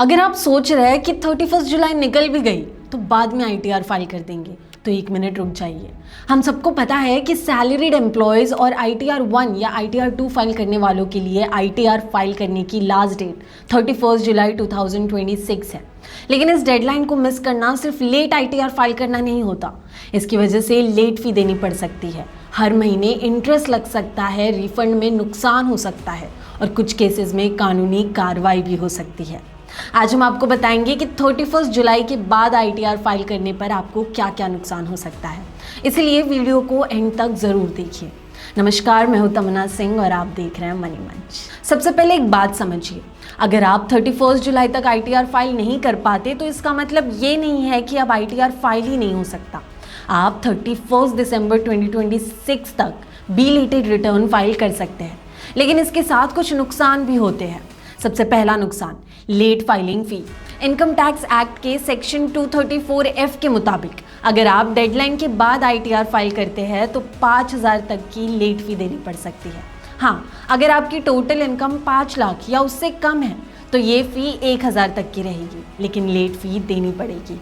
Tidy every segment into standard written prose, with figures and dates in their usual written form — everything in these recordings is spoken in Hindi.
अगर आप सोच रहे हैं कि 31 जुलाई निकल भी गई तो बाद में आईटीआर फाइल कर देंगे, तो 1 मिनट रुक जाइए। हम सबको पता है कि सैलरीड एम्प्लॉयज़ और आईटीआर 1 या आईटीआर 2 फाइल करने वालों के लिए आईटीआर फाइल करने की लास्ट डेट 31 जुलाई 2026 है। लेकिन इस डेडलाइन को मिस करना सिर्फ लेट आईटीआर फाइल करना नहीं होता, इसकी वजह से लेट फी देनी पड़ सकती है, हर महीने इंटरेस्ट लग सकता है, रिफंड में नुकसान हो सकता है और कुछ केसेस में कानूनी कार्रवाई भी हो सकती है। आज हम आपको बताएंगे कि 31 जुलाई के बाद आईटीआर फाइल करने पर आपको क्या क्या नुकसान हो सकता है, इसलिए वीडियो को एंड तक ज़रूर देखिए। नमस्कार, मैं हूं तमन्ना सिंह और आप देख रहे हैं मनी मंच। सबसे पहले एक बात समझिए, अगर आप 31 जुलाई तक आईटीआर फाइल नहीं कर पाते तो इसका मतलब ये नहीं है कि अब आईटीआर फाइल ही नहीं हो सकता। आप 31 दिसंबर 2026 तक बिलेटेड रिटर्न फाइल कर सकते हैं, लेकिन इसके साथ कुछ नुकसान भी होते हैं। सबसे पहला नुकसान, लेट फाइलिंग फी। इनकम टैक्स एक्ट के सेक्शन 234F के मुताबिक अगर आप डेडलाइन के बाद आईटीआर फाइल करते हैं तो 5,000 तक की लेट फी देनी पड़ सकती है। हाँ, अगर आपकी टोटल इनकम 5 लाख या उससे कम है तो ये फ़ी 1,000 तक की रहेगी, लेकिन लेट फी देनी पड़ेगी।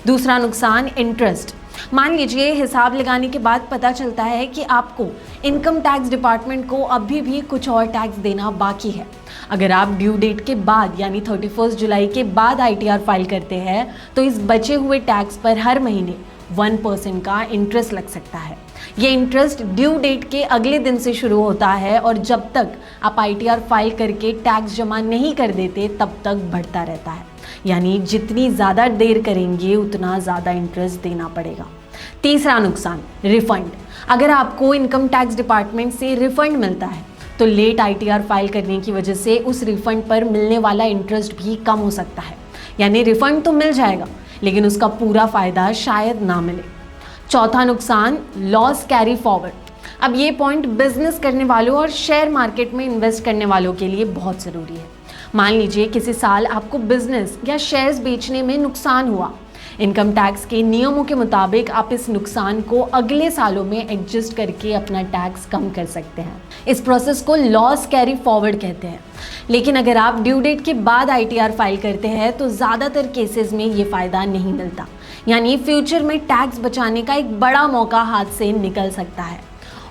दूसरा नुकसान, इंटरेस्ट। मान लीजिए हिसाब लगाने के बाद पता चलता है कि आपको इनकम टैक्स डिपार्टमेंट को अभी भी कुछ और टैक्स देना बाकी है। अगर आप ड्यू डेट के बाद यानी 31 जुलाई के बाद आईटीआर फाइल करते हैं तो इस बचे हुए टैक्स पर हर महीने 1% का इंटरेस्ट लग सकता है। ये इंटरेस्ट ड्यू डेट के अगले दिन से शुरू होता है और जब तक आप आईटीआर फाइल करके टैक्स जमा नहीं कर देते तब तक बढ़ता रहता है, यानी जितनी ज़्यादा देर करेंगे उतना ज़्यादा इंटरेस्ट देना पड़ेगा। तीसरा नुकसान, रिफंड। अगर आपको इनकम टैक्स डिपार्टमेंट से रिफंड मिलता है तो लेट आईटीआर फाइल करने की वजह से उस रिफंड पर मिलने वाला इंटरेस्ट भी कम हो सकता है, यानी रिफंड तो मिल जाएगा लेकिन उसका पूरा फ़ायदा शायद ना मिले। चौथा नुकसान, लॉस कैरी फॉरवर्ड। अब ये पॉइंट बिजनेस करने वालों और शेयर मार्केट में इन्वेस्ट करने वालों के लिए बहुत ज़रूरी है। मान लीजिए किसी साल आपको बिजनेस या शेयर्स बेचने में नुकसान हुआ, इनकम टैक्स के नियमों के मुताबिक आप इस नुकसान को अगले सालों में एडजस्ट करके अपना टैक्स कम कर सकते हैं। इस प्रोसेस को लॉस कैरी फॉरवर्ड कहते हैं। लेकिन अगर आप ड्यू डेट के बाद आईटीआर फाइल करते हैं तो ज़्यादातर केसेस में ये फ़ायदा नहीं मिलता, यानी फ्यूचर में टैक्स बचाने का एक बड़ा मौका हाथ से निकल सकता है।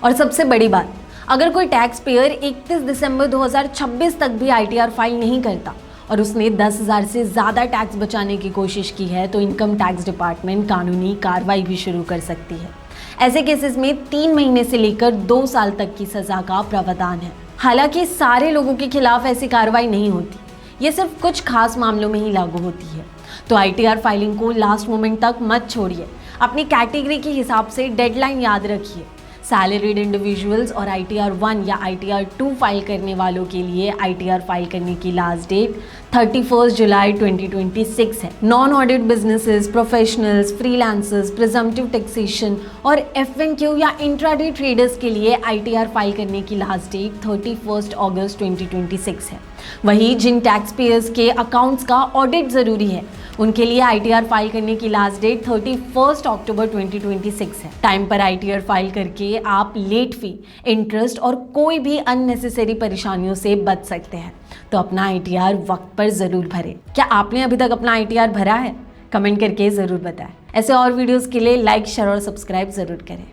और सबसे बड़ी बात, अगर कोई टैक्स पेयर 31 दिसंबर 2026 तक भी आईटीआर फाइल नहीं करता और उसने 10,000 से ज़्यादा टैक्स बचाने की कोशिश की है तो इनकम टैक्स डिपार्टमेंट कानूनी कार्रवाई भी शुरू कर सकती है। ऐसे केसेस में 3 महीने से लेकर 2 साल तक की सज़ा का प्रावधान है। हालांकि सारे लोगों के खिलाफ ऐसी कार्रवाई नहीं होती, ये सिर्फ कुछ खास मामलों में ही लागू होती है। तो आईटीआर फाइलिंग को लास्ट मोमेंट तक मत छोड़िए, अपनी कैटेगरी के हिसाब से डेडलाइन याद रखिए। सैलरीड इंडिविजुअल्स और आईटीआर 1 या आईटीआर 2 फाइल करने वालों के लिए आईटीआर फाइल करने की लास्ट डेट 31 जुलाई 2026 है। Non audit businesses, professionals, freelancers, presumptive taxation और एफएनक्यू या इंट्राडे ट्रेडर्स के लिए आईटीआर फाइल करने की लास्ट डेट 31 अगस्त 2026 है। वहीं जिन टैक्स पेयर्स के अकाउंट्स का ऑडिट ज़रूरी है उनके लिए आईटीआर फाइल करने की लास्ट डेट 31 अक्टूबर 2026 है। टाइम पर आईटीआर फाइल करके आप लेट फी, इंटरेस्ट और कोई भी अननेसेसरी परेशानियों से बच सकते हैं। तो अपना आईटीआर वक्त पर ज़रूर भरें। क्या आपने अभी तक अपना आईटीआर भरा है? कमेंट करके ज़रूर बताएं। ऐसे और वीडियोज़ के लिए लाइक, शेयर और सब्सक्राइब ज़रूर करें।